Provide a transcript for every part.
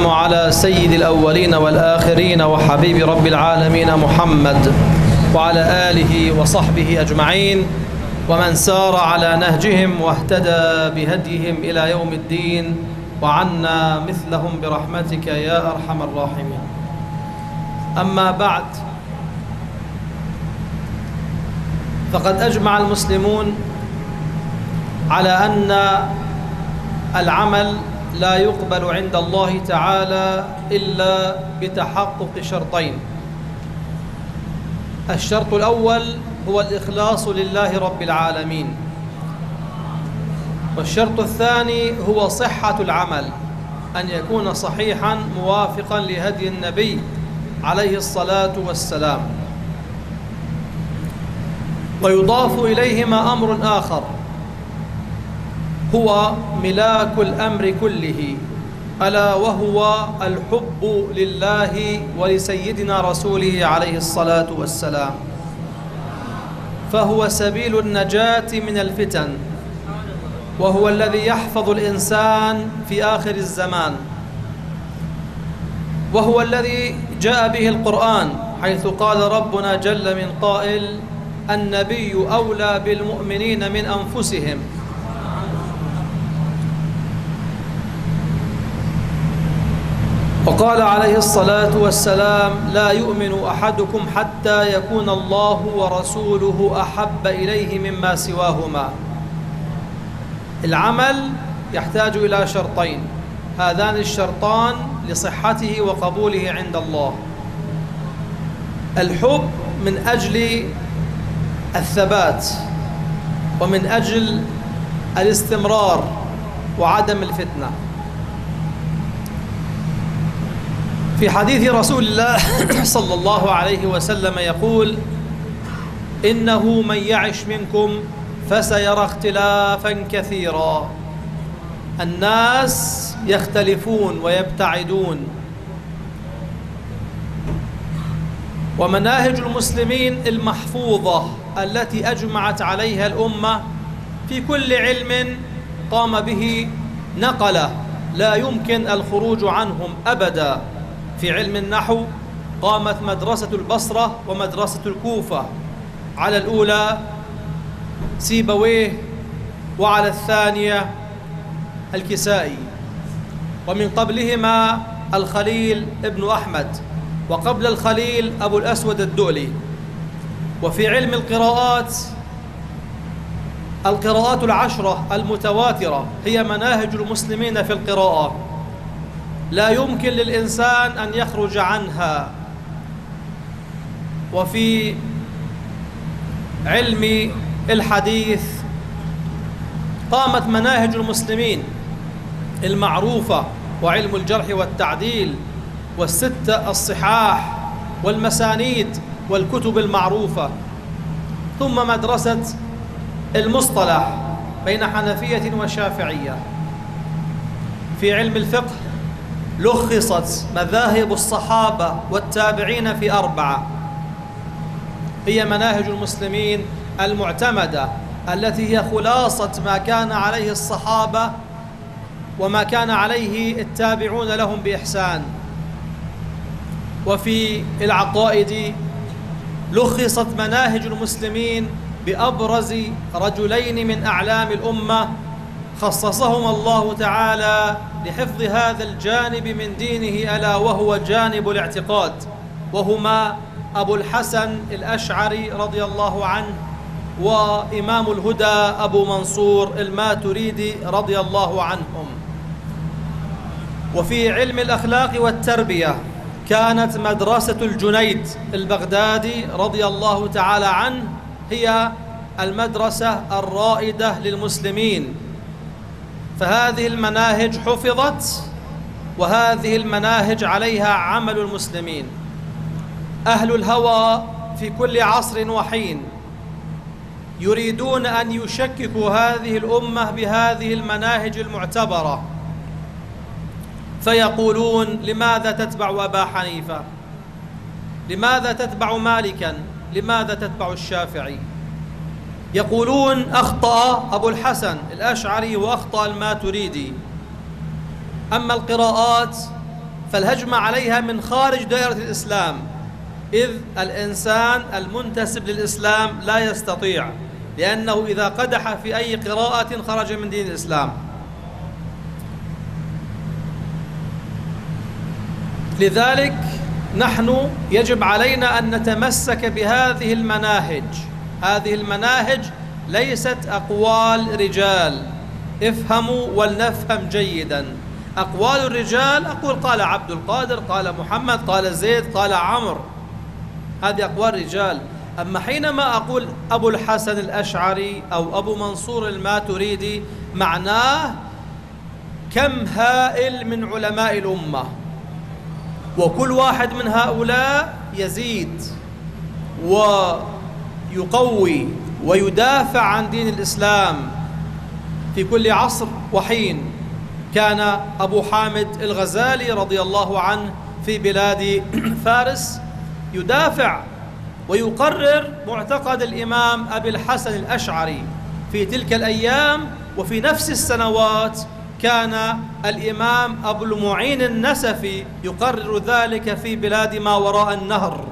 على سيد الأولين والآخرين وحبيب رب العالمين محمد وعلى آله وصحبه أجمعين ومن سار على نهجهم واهتدى بهديهم إلى يوم الدين وعنا مثلهم برحمتك يا أرحم الراحمين. أما بعد، فقد أجمع المسلمون على أن العمل لا يقبل عند الله تعالى إلا بتحقق شرطين. الشرط الأول هو الإخلاص لله رب العالمين، والشرط الثاني هو صحة العمل، أن يكون صحيحا موافقا لهدي النبي عليه الصلاة والسلام. ويضاف إليهما أمر آخر هو ملاك الأمر كله، ألا وهو الحب لله ولسيدنا رسوله عليه الصلاة والسلام، فهو سبيل النجاة من الفتن، وهو الذي يحفظ الإنسان في آخر الزمان، وهو الذي جاء به القرآن، حيث قال ربنا جل من قائل: النبي أولى بالمؤمنين من أنفسهم. وقال عليه الصلاة والسلام: لا يؤمن أحدكم حتى يكون الله ورسوله أحب إليه مما سواهما. العمل يحتاج إلى شرطين، هذان الشرطان لصحته وقبوله عند الله: الحب من أجل الثبات، ومن أجل الاستمرار وعدم الفتنة. في حديث رسول الله صلى الله عليه وسلم يقول: إنه من يعش منكم فسيرى اختلافا كثيرا، الناس يختلفون ويبتعدون، ومناهج المسلمين المحفوظة التي أجمعت عليها الأمة في كل علم قام به نقلة لا يمكن الخروج عنهم أبدا. في علم النحو قامت مدرسة البصرة ومدرسة الكوفة، على الأولى سيبويه وعلى الثانية الكسائي، ومن قبلهما الخليل ابن أحمد، وقبل الخليل أبو الأسود الدؤلي. وفي علم القراءات العشرة المتواترة هي مناهج المسلمين في القراءة، لا يمكن للإنسان أن يخرج عنها. وفي علم الحديث قامت مناهج المسلمين المعروفة، وعلم الجرح والتعديل، والستة الصحاح، والمسانيد، والكتب المعروفة. ثم مدرسة المصطلح بين حنفية وشافعية. في علم الفقه لخصت مذاهب الصحابة والتابعين في 4، هي مناهج المسلمين المعتمدة، التي هي خلاصة ما كان عليه الصحابة وما كان عليه التابعون لهم بإحسان. وفي العقائد لخصت مناهج المسلمين بأبرز رجلين من أعلام الأمة خصصهم الله تعالى لحفظ هذا الجانب من دينه، ألا وهو جانب الاعتقاد، وهما أبو الحسن الأشعري رضي الله عنه، وإمام الهدى أبو منصور الماتريدي رضي الله عنهم. وفي علم الأخلاق والتربية كانت مدرسة الجنيد البغدادي رضي الله تعالى عنه هي المدرسة الرائدة للمسلمين. فهذه المناهج حفظت، وهذه المناهج عليها عمل المسلمين. أهل الهوى في كل عصر وحين يريدون أن يشككوا هذه الأمة بهذه المناهج المعتبرة، فيقولون: لماذا تتبع أبا حنيفة؟ لماذا تتبع مالكا؟ لماذا تتبع الشافعي؟ يقولون: أخطأ أبو الحسن الأشعري وأخطأ الماتريدي. أما القراءات فالهجمة عليها من خارج دائرة الإسلام، إذ الإنسان المنتسب للإسلام لا يستطيع، لأنه إذا قدح في أي قراءة خرج من دين الإسلام. لذلك نحن يجب علينا أن نتمسك بهذه المناهج. هذه المناهج ليست أقوال رجال، افهموا ولنفهم جيدا. أقوال الرجال أقول قال عبد القادر، قال محمد، قال زيد، قال عمرو، هذه أقوال رجال. أما حينما أقول أبو الحسن الأشعري أو أبو منصور الماتريدي، معناه كم هائل من علماء الأمة، وكل واحد من هؤلاء يزيد ويقوي ويدافع عن دين الإسلام في كل عصر وحين. كان أبو حامد الغزالي رضي الله عنه في بلاد فارس يدافع ويقرر معتقد الإمام أبي الحسن الأشعري في تلك الأيام. وفي نفس السنوات كان الإمام أبو المعين النسفي يقرر ذلك في بلاد ما وراء النهر.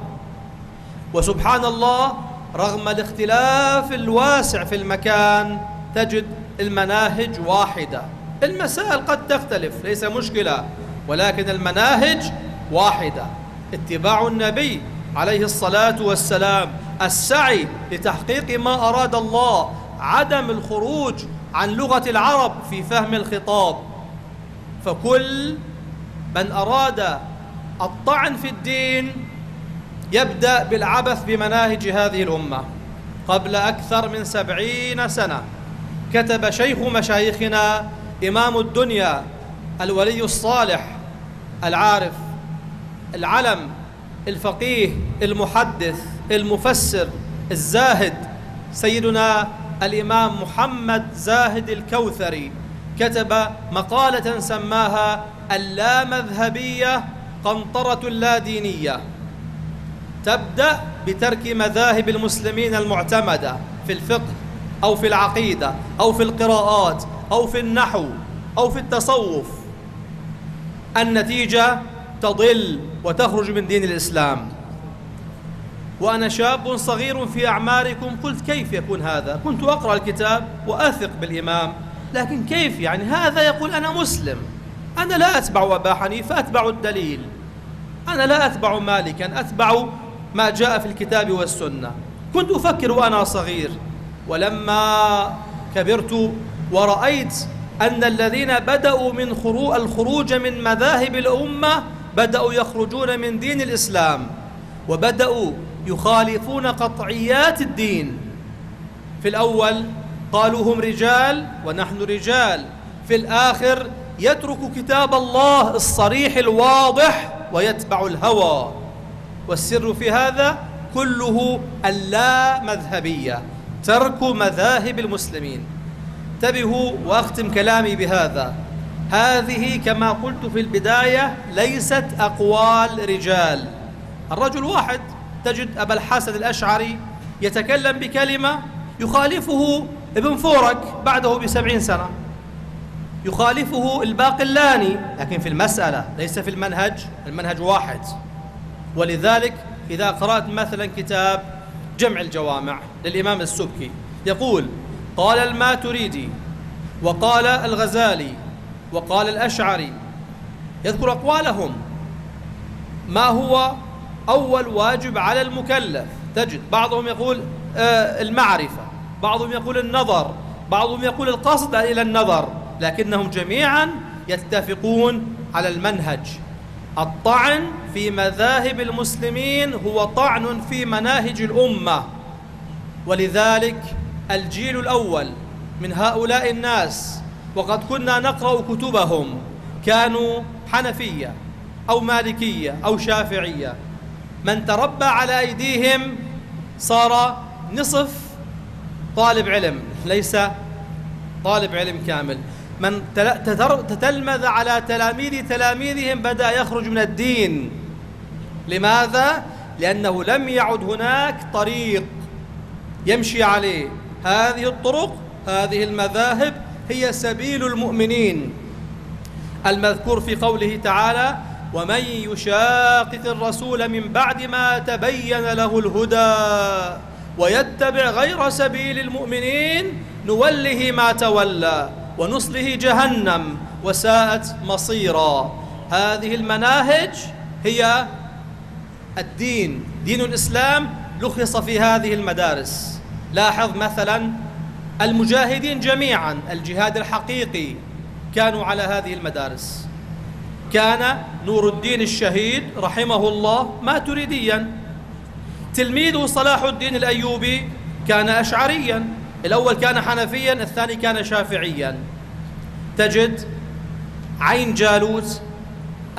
وسبحان الله، رغم الاختلاف الواسع في المكان تجد المناهج واحدة. المسائل قد تختلف، ليس مشكلة، ولكن المناهج واحدة: اتباع النبي عليه الصلاة والسلام، السعي لتحقيق ما أراد الله، عدم الخروج عن لغة العرب في فهم الخطاب. فكل من أراد الطعن في الدين يبدأ بالعبث بمناهج هذه الأمة. قبل أكثر من 70 سنة كتب شيخ مشايخنا إمام الدنيا الولي الصالح العارف العلم الفقيه المحدث المفسر الزاهد سيدنا الإمام محمد زاهد الكوثري، كتب مقالة سماها اللامذهبية قنطرة لا دينية، تبدأ بترك مذاهب المسلمين المعتمدة في الفقه أو في العقيدة أو في القراءات أو في النحو أو في التصوف. النتيجة تضل وتخرج من دين الإسلام. وأنا شاب صغير في أعماركم قلت كيف يكون هذا؟ كنت أقرأ الكتاب وأثق بالإمام، لكن كيف يعني هذا يقول أنا مسلم، أنا لا أتبع أبا حنيفة، أتبع الدليل، أنا لا أتبع مالكا، أتبع ما جاء في الكتاب والسنة. كنت أفكر وأنا صغير. ولما كبرت ورأيت أن الذين بدأوا من الخروج من مذاهب الأمة بدأوا يخرجون من دين الإسلام، وبدأوا يخالفون قطعيات الدين. في الأول قالوا هم رجال ونحن رجال، في الآخر يترك كتاب الله الصريح الواضح ويتبع الهوى. والسر في هذا كله اللامذهبية، ترك مذاهب المسلمين. انتبهوا وأختم كلامي بهذا: هذه كما قلت في البداية ليست أقوال رجال. الرجل واحد تجد أبا الحسن الأشعري يتكلم بكلمة يخالفه ابن فورك بعده ب70 سنة، يخالفه الباقلاني، لكن في المسألة ليس في المنهج، المنهج واحد. ولذلك إذا قرأت مثلا كتاب جمع الجوامع للإمام السبكي يقول قال الماتريدي وقال الغزالي وقال الأشعري، يذكر أقوالهم. ما هو أول واجب على المكلف؟ تجد بعضهم يقول المعرفة، بعضهم يقول النظر، بعضهم يقول القصد إلى النظر، لكنهم جميعا يتفقون على المنهج. الطعن في مذاهب المسلمين هو طعن في مناهج الأمة. ولذلك الجيل الأول من هؤلاء الناس، وقد كنا نقرأ كتبهم، كانوا حنفية أو مالكية أو شافعية. من تربى على أيديهم صار نصف طالب علم، ليس طالب علم كامل. من تتلمذ على تلاميذ تلاميذهم بدأ يخرج من الدين. لماذا؟ لأنه لم يعد هناك طريق يمشي عليه. هذه الطرق، هذه المذاهب هي سبيل المؤمنين المذكور في قوله تعالى ومن يشاقق الرسول من بعد ما تبين له الهدى ويتبع غير سبيل المؤمنين نوله ما تولى ونصله جهنم وساءت مصيرا. هذه المناهج هي الدين، دين الإسلام لخص في هذه المدارس. لاحظ مثلا المجاهدين جميعا، الجهاد الحقيقي كانوا على هذه المدارس. كان نور الدين الشهيد رحمه الله ماتريديا، تلميذه صلاح الدين الأيوبي كان أشعريا، الأول كان حنفيا، الثاني كان شافعيا. تجد عين جالوت،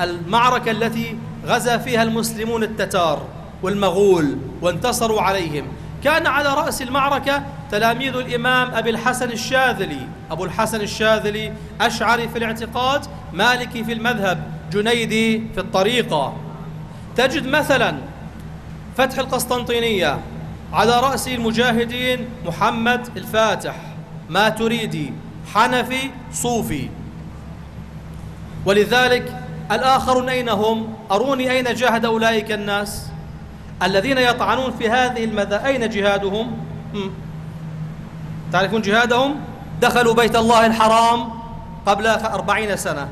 المعركة التي غزا فيها المسلمون التتار والمغول وانتصروا عليهم، كان على رأس المعركة تلاميذ الإمام أبي الحسن الشاذلي. أبو الحسن الشاذلي أشعري في الاعتقاد، مالكي في المذهب، جنيدي في الطريقة. تجد مثلا فتح القسطنطينية على رأس المجاهدين محمد الفاتح، ماتريدي، حنفي، صوفي. ولذلك الآخرون أين هم؟ أروني أين جاهد أولئك الناس الذين يطعنون في هذه المذاهب؟ أين جهادهم؟ تعرفون جهادهم؟ دخلوا بيت الله الحرام قبل 40 سنة،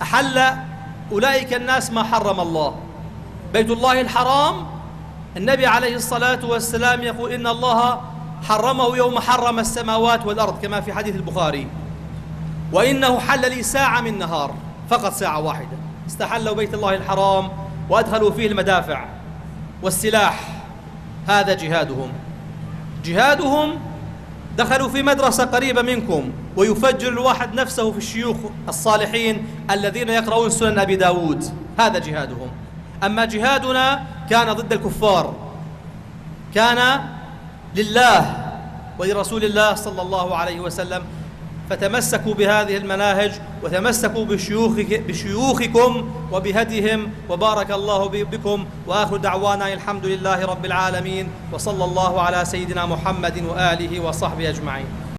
أحل أولئك الناس ما حرم الله. بيت الله الحرام النبي عليه الصلاة والسلام يقول إن الله حرمه يوم حرم السماوات والأرض كما في حديث البخاري، وإنه حل لي ساعة من نهار، فقط ساعة واحدة. استحلوا بيت الله الحرام وأدخلوا فيه المدافع والسلاح. هذا جهادهم دخلوا في مدرسة قريبة منكم ويفجر الواحد نفسه في الشيوخ الصالحين الذين يقرؤون سنن أبي داود. هذا جهادهم. أما جهادنا كان ضد الكفار، كان لله ولرسول الله صلى الله عليه وسلم. فتمسكوا بهذه المناهج وتمسكوا بشيوخكم وبهديهم، وبارك الله بكم. وآخر دعوانا الحمد لله رب العالمين، وصلى الله على سيدنا محمد وآله وصحبه أجمعين.